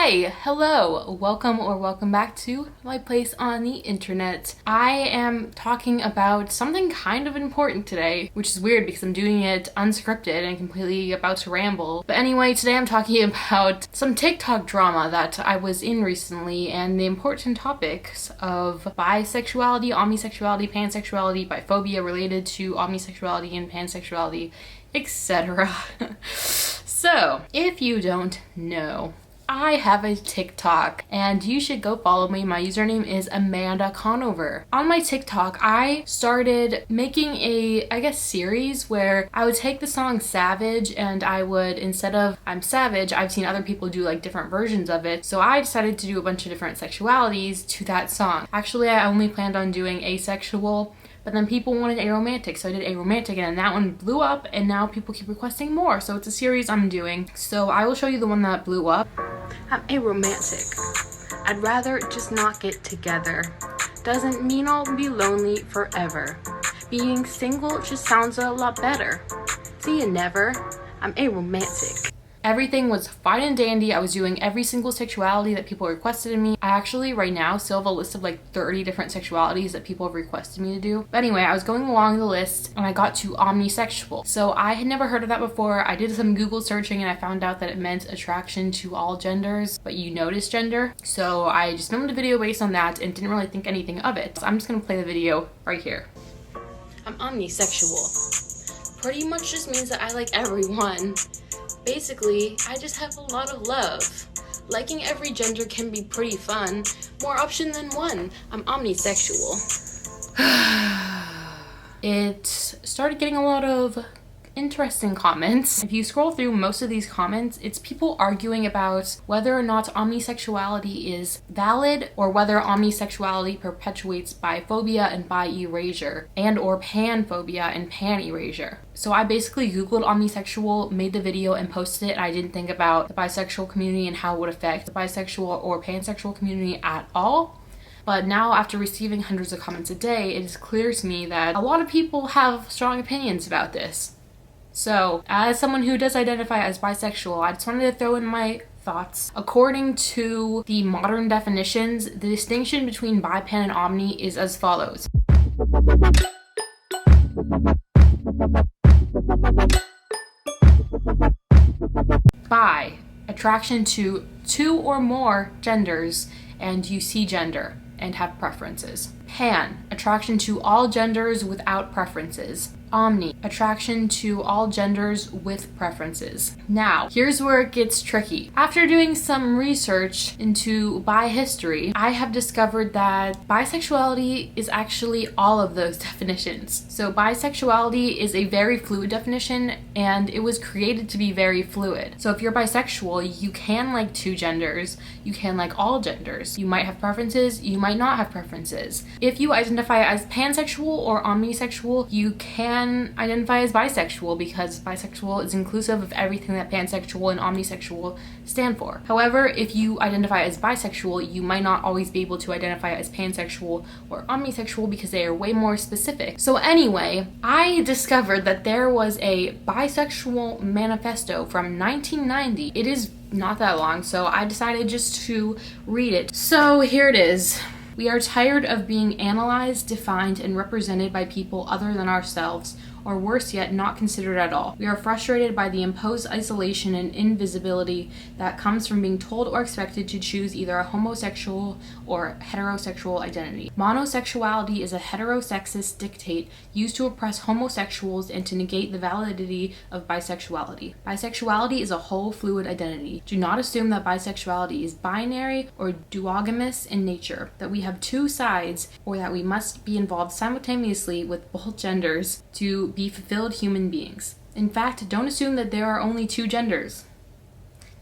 Hi, hello, welcome or welcome back to my place on the internet. I am talking about something kind of important today, which is weird because I'm doing it unscripted and completely about to ramble. But anyway, today I'm talking about some TikTok drama that I was in recently and the important topics of bisexuality, omnisexuality, pansexuality, biphobia related to omnisexuality and pansexuality, etc. So, if you don't know, I have a TikTok and you should go follow me. My username is Amanda Conover. On my TikTok, I started making a series where I would take the song Savage and I would, instead of I'm Savage, I've seen other people do like different versions of it. So I decided to do a bunch of different sexualities to that song. Actually, I only planned on doing asexual, but then people wanted aromantic, so I did aromantic, and that one blew up, and now people keep requesting more, so it's a series I'm doing. So I will show you the one that blew up. I'm aromantic. I'd rather just not get together. Doesn't mean I'll be lonely forever. Being single just sounds a lot better. See you never. I'm aromantic. Everything was fine and dandy. I was doing every single sexuality that people requested of me. I actually right now still have a list of like 30 different sexualities that people have requested me to do. But anyway, I was going along the list and I got to omnisexual. So I had never heard of that before. I did some Google searching and I found out that it meant attraction to all genders, but you notice gender. So I just filmed a video based on that and didn't really think anything of it. So I'm just gonna play the video right here. I'm omnisexual. Pretty much just means that I like everyone. Basically, I just have a lot of love. Liking every gender can be pretty fun. More option than one. I'm omnisexual. It started getting a lot of interesting comments. If you scroll through most of these comments, it's people arguing about whether or not omnisexuality is valid or whether omnisexuality perpetuates biphobia and bi-erasure and or panphobia and pan-erasure. So I basically googled omnisexual, made the video and posted it, and I didn't think about the bisexual community and how it would affect the bisexual or pansexual community at all. But now, after receiving hundreds of comments a day, it is clear to me that a lot of people have strong opinions about this. So, as someone who does identify as bisexual, I just wanted to throw in my thoughts. According to the modern definitions, the distinction between bi, pan, and omni is as follows. Bi, attraction to two or more genders, and you see gender and have preferences. Pan, attraction to all genders without preferences. Omni, attraction to all genders with preferences. Now, here's where it gets tricky. After doing some research into bi history, I have discovered that bisexuality is actually all of those definitions. So bisexuality is a very fluid definition and it was created to be very fluid. So if you're bisexual, you can like two genders, you can like all genders. You might have preferences, you might not have preferences. If you identify as pansexual or omnisexual, you can identify as bisexual because bisexual is inclusive of everything that pansexual and omnisexual stand for. However, if you identify as bisexual, you might not always be able to identify as pansexual or omnisexual because they are way more specific. So anyway, I discovered that there was a bisexual manifesto from 1990. It is not that long, so I decided just to read it. So here it is. We are tired of being analyzed, defined, and represented by people other than ourselves, or worse yet, not considered at all. We are frustrated by the imposed isolation and invisibility that comes from being told or expected to choose either a homosexual or heterosexual identity. Monosexuality is a heterosexist dictate used to oppress homosexuals and to negate the validity of bisexuality. Bisexuality is a whole fluid identity. Do not assume that bisexuality is binary or duogamous in nature, that we have two sides, or that we must be involved simultaneously with both genders to be fulfilled human beings. In fact, don't assume that there are only two genders.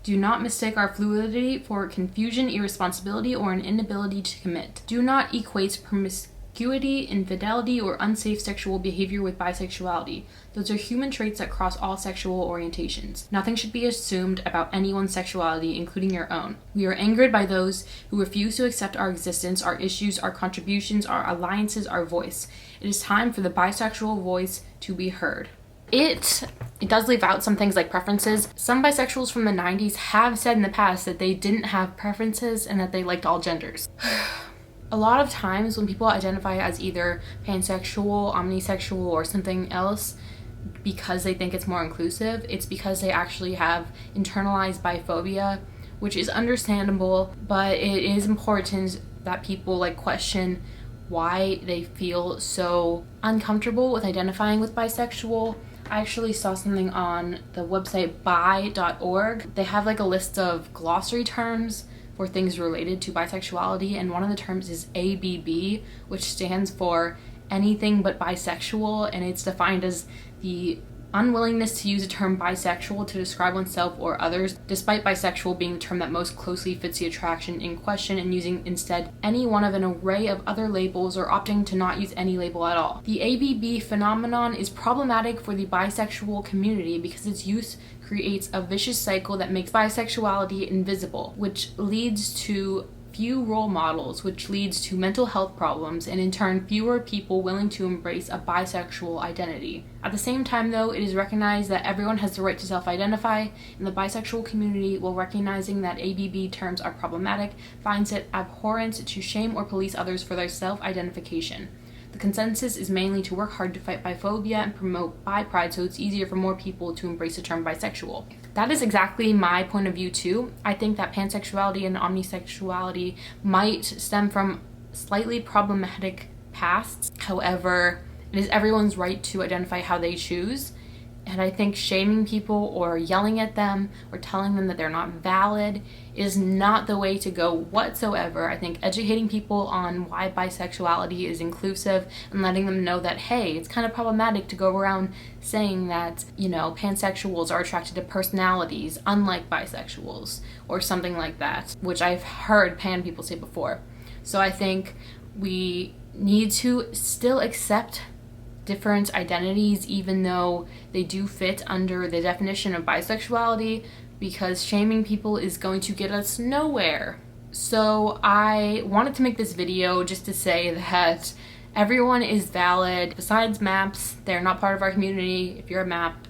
Do not mistake our fluidity for confusion, irresponsibility, or an inability to commit. Do not equate promiscuity, infidelity, or unsafe sexual behavior with bisexuality. Those are human traits that cross all sexual orientations. Nothing should be assumed about anyone's sexuality, including your own. We are angered by those who refuse to accept our existence, our issues, our contributions, our alliances, our voice. It is time for the bisexual voice to be heard. It does leave out some things like preferences. Some bisexuals from the 90s have said in the past that they didn't have preferences and that they liked all genders. A lot of times when people identify as either pansexual, omnisexual, or something else because they think it's more inclusive, it's because they actually have internalized biphobia, which is understandable, but it is important that people like question why they feel so uncomfortable with identifying with bisexual. I actually saw something on the website bi.org. They have like a list of glossary terms for things related to bisexuality, and one of the terms is ABB, which stands for anything but bisexual, and it's defined as the unwillingness to use the term bisexual to describe oneself or others, despite bisexual being the term that most closely fits the attraction in question, and using instead any one of an array of other labels or opting to not use any label at all. The ABB phenomenon is problematic for the bisexual community because its use creates a vicious cycle that makes bisexuality invisible, which leads to few role models, which leads to mental health problems, and in turn fewer people willing to embrace a bisexual identity. At the same time though, it is recognized that everyone has the right to self-identify, and the bisexual community, while recognizing that ABB terms are problematic, finds it abhorrent to shame or police others for their self-identification. The consensus is mainly to work hard to fight biphobia and promote bi pride so it's easier for more people to embrace the term bisexual. That is exactly my point of view too. I think that pansexuality and omnisexuality might stem from slightly problematic pasts. However, it is everyone's right to identify how they choose. And I think shaming people or yelling at them or telling them that they're not valid is not the way to go whatsoever. I think educating people on why bisexuality is inclusive and letting them know that, hey, it's kind of problematic to go around saying that, you know, pansexuals are attracted to personalities unlike bisexuals or something like that, which I've heard pan people say before. So I think we need to still accept different identities even though they do fit under the definition of bisexuality, because shaming people is going to get us nowhere. So I wanted to make this video just to say that everyone is valid. Besides maps, they're not part of our community. If you're a map,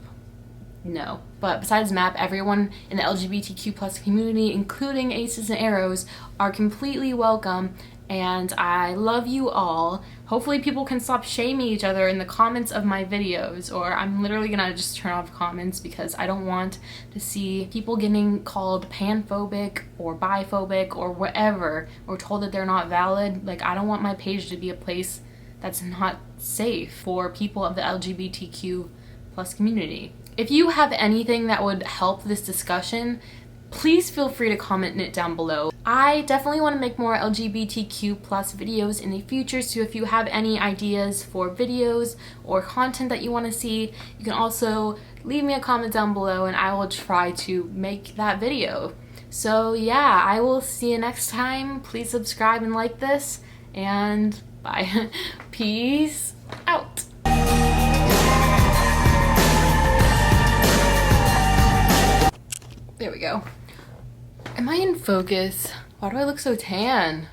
no. But besides map, everyone in the LGBTQ plus community, including aces and arrows, are completely welcome, and I love you all. Hopefully people can stop shaming each other in the comments of my videos, or I'm literally gonna just turn off comments because I don't want to see people getting called panphobic or biphobic or whatever, or told that they're not valid. Like, I don't want my page to be a place that's not safe for people of the LGBTQ plus community. If you have anything that would help this discussion, please feel free to comment it down below. I definitely want to make more LGBTQ plus videos in the future, so if you have any ideas for videos or content that you want to see, you can also leave me a comment down below and I will try to make that video. So yeah, I will see you next time. Please subscribe and like this, and bye. Peace out. There we go. Am I in focus? Why do I look so tan?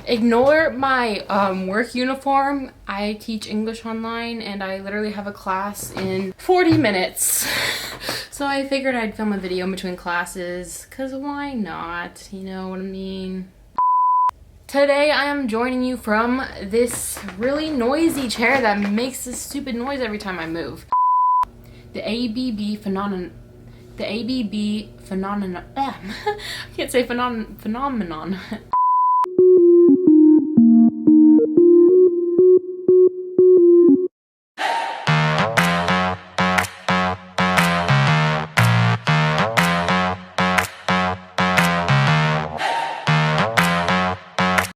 Ignore my work uniform. I teach English online and I literally have a class in 40 minutes. So I figured I'd film a video in between classes, cause why not? You know what I mean? Today I am joining you from this really noisy chair that makes this stupid noise every time I move. The ABB phenomenon. I can't say phenomenon.